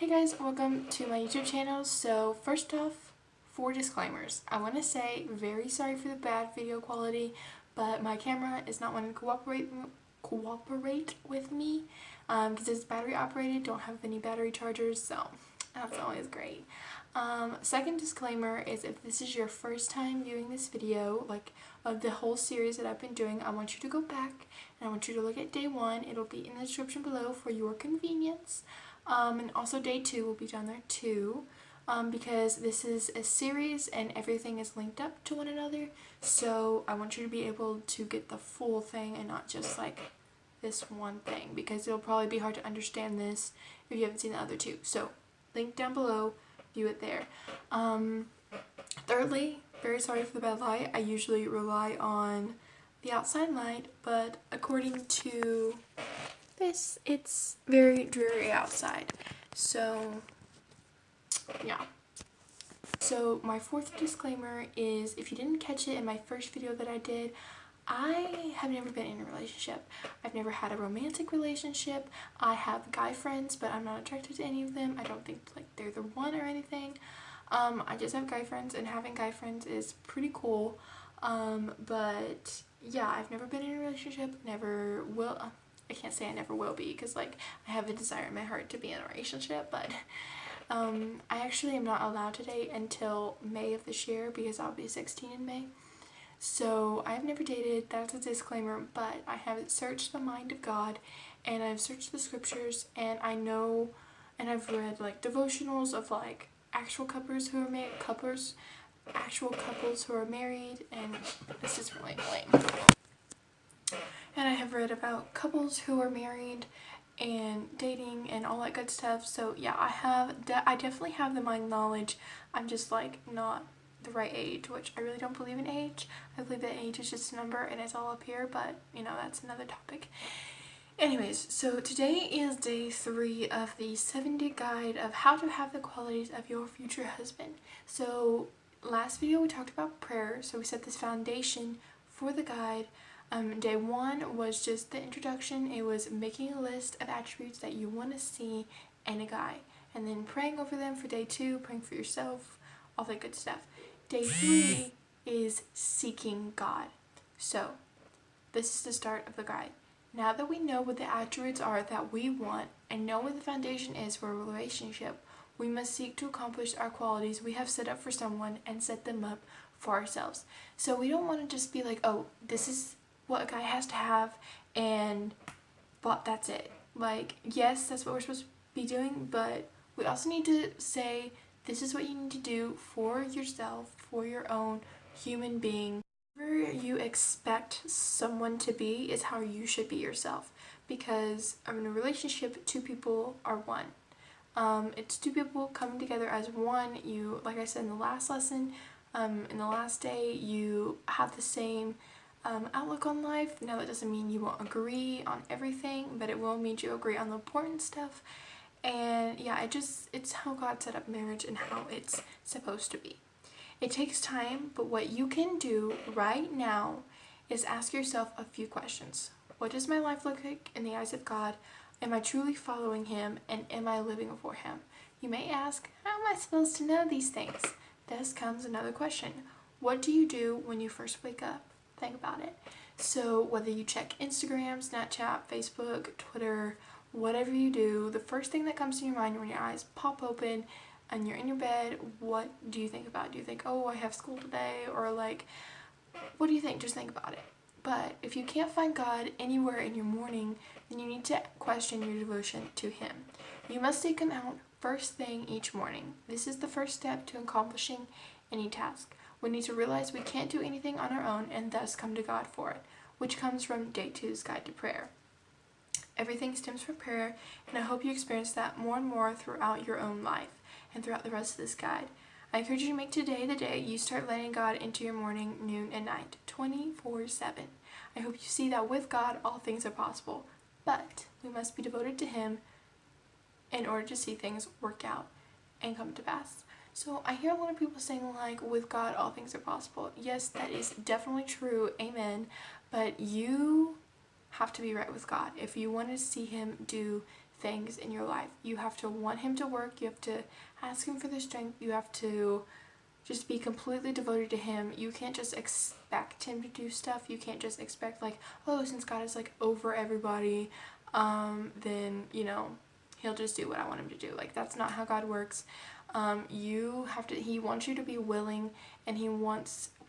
Hey guys, welcome to my YouTube channel. So first off, 4 disclaimers. I want to say very sorry for the bad video quality, but my camera is not wanting to cooperate with me because it's battery operated, don't have any battery chargers, so that's always great. Second disclaimer is if this is your first time viewing this video, like of the whole series that I've been doing, I want you to go back and I want you to look at day 1. It'll be in the description below for your convenience. And also day 2 will be down there too, because this is a series and everything is linked up to one another, so I want you to be able to get the full thing and not just like this one thing, because it'll probably be hard to understand this if you haven't seen the other 2. So link down below, view it there. Thirdly, very sorry for the bad light. I usually rely on the outside light, but according to this, it's very dreary outside. So yeah. So my 4th disclaimer is, if you didn't catch it in my first video that I did, I have never been in a relationship. I've never had a romantic relationship. I have guy friends, but I'm not attracted to any of them. I don't think like they're the one or anything. I just have guy friends, and having guy friends is pretty cool. But yeah, I've never been in a relationship, never will. I can't say I never will be, because like I have a desire in my heart to be in a relationship, but I actually am not allowed to date until May of this year, because I'll be 16 in May. So I've never dated, that's a disclaimer, but I have searched the mind of God, and I've searched the scriptures, and I know, and I've read like devotionals of like actual couples who are married, and this is really annoying. And I have read about couples who are married and dating and all that good stuff. So yeah, I definitely have the mind knowledge. I'm just like not the right age, which I really don't believe in age. I believe that age is just a number and it's all up here, but you know, that's another topic. Anyways, so today is day 3 of the 7-day guide of how to have the qualities of your future husband. So last video we talked about prayer, so we set this foundation for the guide. Day 1 was just the introduction. It was making a list of attributes that you want to see in a guy, and then praying over them for day 2, praying for yourself, all that good stuff. Day 3 is seeking God. So this is the start of the guide. Now that we know what the attributes are that we want and know what the foundation is for a relationship, we must seek to accomplish our qualities we have set up for someone and set them up for ourselves. So we don't want to just be like, oh, this is what a guy has to have, but that's it. Like, yes, that's what we're supposed to be doing, but we also need to say, this is what you need to do for yourself, for your own human being. Whatever you expect someone to be is how you should be yourself, because in a relationship, 2 people are one. It's 2 people coming together as one. You, like I said in the last lesson, in the last day, you have the same outlook on life. Now that doesn't mean you won't agree on everything, but it will mean you agree on the important stuff. And yeah, it's how God set up marriage and how it's supposed to be. It takes time, but what you can do right now is ask yourself a few questions. What does my life look like in the eyes of God? Am I truly following Him, and am I living for Him? You may ask, how am I supposed to know these things? Thus comes another question. What do you do when you first wake up? Think about it. So whether you check Instagram, Snapchat, Facebook, Twitter, whatever you do, the first thing that comes to your mind when your eyes pop open and you're in your bed, what do you think about? Do you think, oh, I have school today? Or like, what do you think? Just think about it. But if you can't find God anywhere in your morning, then you need to question your devotion to Him. You must seek Him out first thing each morning. This is the first step to accomplishing any task. We need to realize we can't do anything on our own and thus come to God for it, which comes from day 2's guide to prayer. Everything stems from prayer, and I hope you experience that more and more throughout your own life and throughout the rest of this guide. I encourage you to make today the day you start letting God into your morning, noon, and night, 24/7. I hope you see that with God, all things are possible, but we must be devoted to Him in order to see things work out and come to pass. So I hear a lot of people saying like, with God all things are possible. Yes, that is definitely true, amen, but you have to be right with God if you want to see Him do things in your life. You have to want him to work. You have to ask him for the strength. You have to just be completely devoted to him. You can't just expect him to do stuff. You can't just expect like, oh, since God is like over everybody, then, you know, he'll just do what I want him to do. Like, that's not how God works. You have to, he wants you to be willing, and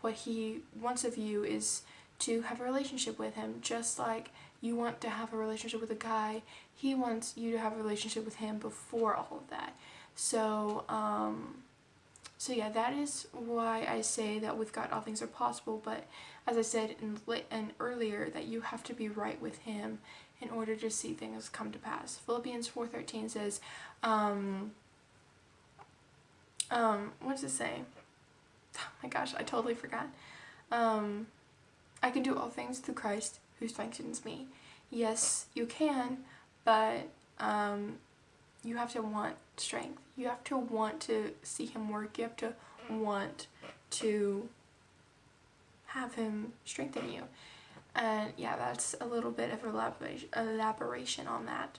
what he wants of you is to have a relationship with him, just like you want to have a relationship with a guy. He wants you to have a relationship with him before all of that. So yeah, that is why I say that with God all things are possible. But as I said in earlier, that you have to be right with him in order to see things come to pass. Philippians 4:13 says, what does it say? Oh my gosh, I totally forgot. I can do all things through Christ who strengthens me. Yes, you can, but you have to want strength. You have to want to see him work. You have to want to have him strengthen you. And yeah, that's a little bit of elaboration on that.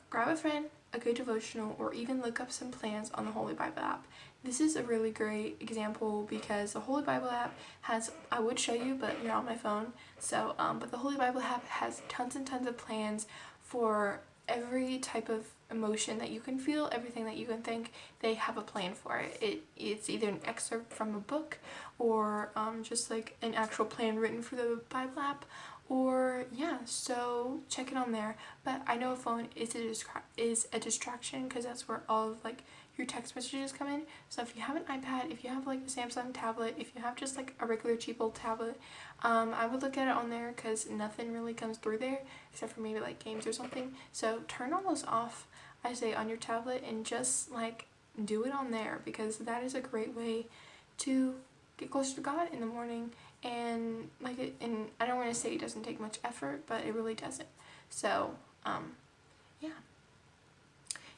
Grab a friend, a good devotional, or even look up some plans on the Holy Bible app. This is a really great example because the Holy Bible app has, I would show you, but you're on my phone. So, but the Holy Bible app has tons and tons of plans for every type of emotion that you can feel, everything that you can think. They have a plan for it. It's either an excerpt from a book, or just like an actual plan written for the Bible app, or yeah, so check it on there. But I know a phone is a distraction because that's where all of like your text messages come in. So if you have an iPad, if you have like a Samsung tablet, if you have just like a regular cheap old tablet, I would look at it on there because nothing really comes through there except for maybe like games or something. So turn all those off, I say, on your tablet, and just like do it on there, because that is a great way to get closer to God in the morning. And like it, and I don't want to say it doesn't take much effort, but it really doesn't. So yeah,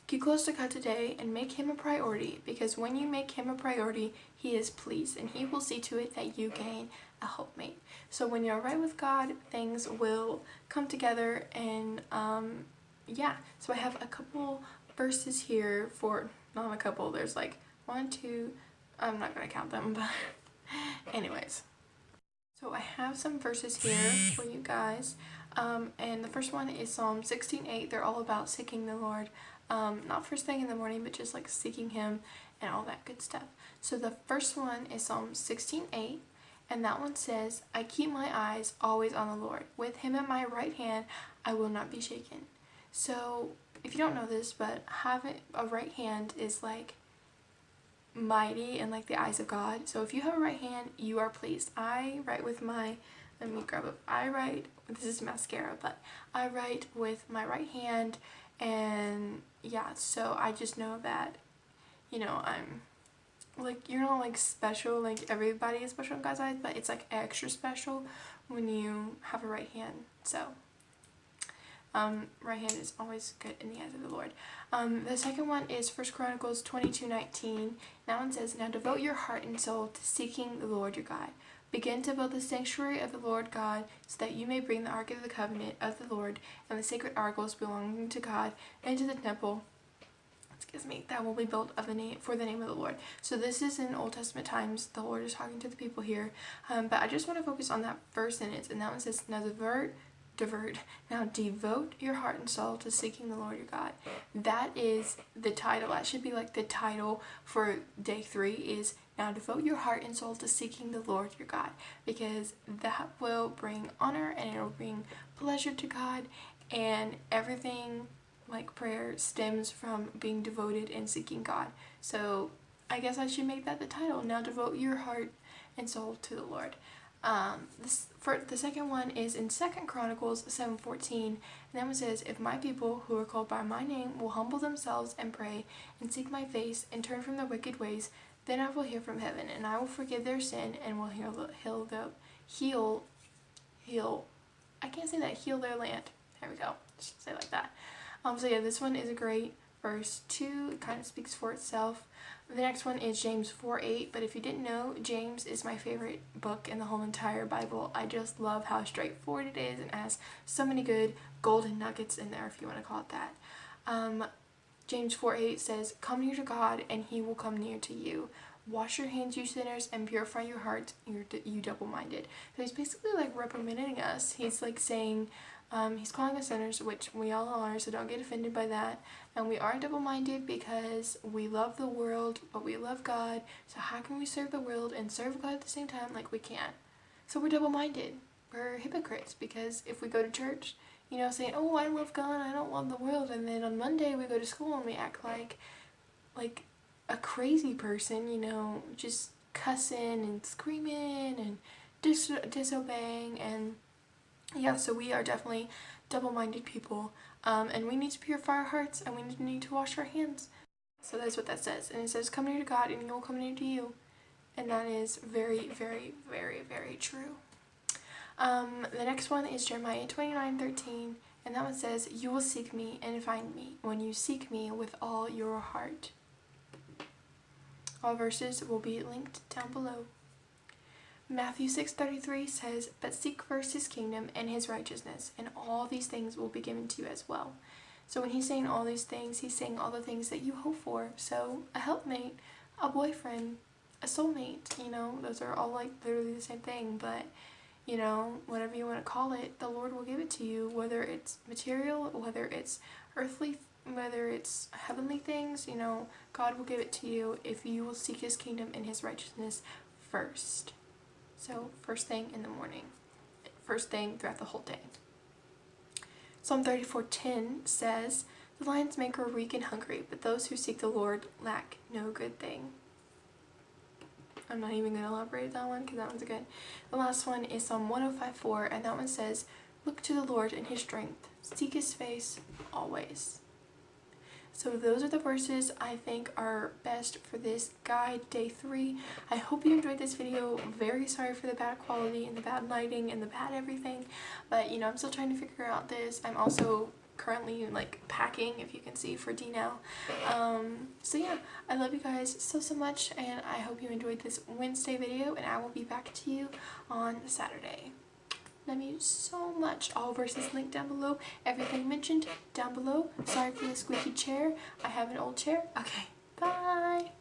get close to God today and make him a priority, because when you make him a priority, he is pleased, and he will see to it that you gain a helpmate. So when you're right with God, things will come together. And yeah, so I have a couple verses here for, not a couple, there's like 1, 2, I'm not gonna count them, but anyways. So I have some verses here for you guys, and the first one is Psalm 16:8. They're all about seeking the Lord, not first thing in the morning, but just like seeking him and all that good stuff. So the first one is Psalm 16:8, and that one says, I keep my eyes always on the Lord. With him at my right hand, I will not be shaken. So if you don't know this, but having a right hand is like mighty in like the eyes of God. So if you have a right hand, you are pleased. I write with my, let me grab it. I write, this is mascara, but I write with my right hand. And yeah, so I just know that, you know, I'm like, you're not like special, like everybody is special in God's eyes, but it's like extra special when you have a right hand. So right hand is always good in the eyes of the Lord. The second one is 1 Chronicles 22:19. That one says, now devote your heart and soul to seeking the Lord your God. Begin to build the sanctuary of the Lord God, so that you may bring the ark of the covenant of the Lord and the sacred articles belonging to God into the temple, that will be built for the name of the Lord. So this is in Old Testament times. The Lord is talking to the people here. But I just want to focus on that first sentence, and that one says, now devote your heart and soul to seeking the Lord your God. That is the title. That should be like the title for day 3 is, now devote your heart and soul to seeking the Lord your God, because that will bring honor and it will bring pleasure to God, and everything like prayer stems from being devoted and seeking God. So I guess I should make that the title. Now devote your heart and soul to the Lord. For the second one is in 2 Chronicles 7:14, and that one says, if my people who are called by my name will humble themselves and pray and seek my face and turn from their wicked ways, then I will hear from heaven, and I will forgive their sin and will heal I can't say that, heal their land. There we go. Just say it like that. So yeah, this one is a great verse 2. It kind of speaks for itself. The next one is James 4:8, but if you didn't know, James is my favorite book in the whole entire Bible. I just love how straightforward it is and has so many good golden nuggets in there, if you want to call it that. James 4:8 says, "Come near to God, and he will come near to you. Wash your hands, you sinners, and purify your hearts, you double-minded." So he's basically like reprimanding us. He's like saying, he's calling us sinners, which we all are, so don't get offended by that. And we are double-minded because we love the world, but we love God. So how can we serve the world and serve God at the same time? Like, we can't. So we're double-minded. We're hypocrites, because if we go to church, you know, saying, "Oh, I love God, I don't love the world," and then on Monday we go to school and we act like a crazy person, you know, just cussing and screaming and disobeying. And yeah, so we are definitely double-minded people, and we need to purify our hearts, and we need to wash our hands. So that's what that says. And it says, "Come near to God, and he will come near to you." And that is very, very, very, very true. The next one is Jeremiah 29:13, and that one says, "You will seek me and find me when you seek me with all your heart." All verses will be linked down below. Matthew 6:33 says, "But seek first his kingdom and his righteousness, and all these things will be given to you as well." So when he's saying all these things, he's saying all the things that you hope for. So a helpmate, a boyfriend, a soulmate, you know, those are all like literally the same thing, but you know, whatever you want to call it, the Lord will give it to you, whether it's material, whether it's earthly, whether it's heavenly things, you know, God will give it to you if you will seek his kingdom and his righteousness first. So first thing in the morning, first thing throughout the whole day. Psalm 34:10 says, "The lions may grow weak and hungry, but those who seek the Lord lack no good thing." I'm not even going to elaborate that one because that one's good. The last one is Psalm 105:4, and that one says, "Look to the Lord in his strength, seek his face always." So those are the verses I think are best for this guide, day 3. I hope you enjoyed this video. Very sorry for the bad quality and the bad lighting and the bad everything, but you know, I'm still trying to figure out this. I'm also currently like packing, if you can see, for D now. So yeah, I love you guys so much, and I hope you enjoyed this Wednesday video, and I will be back to you on Saturday. Love you so much. All verses linked down below, everything mentioned down below. Sorry for the squeaky chair. I have an old chair. Okay, bye.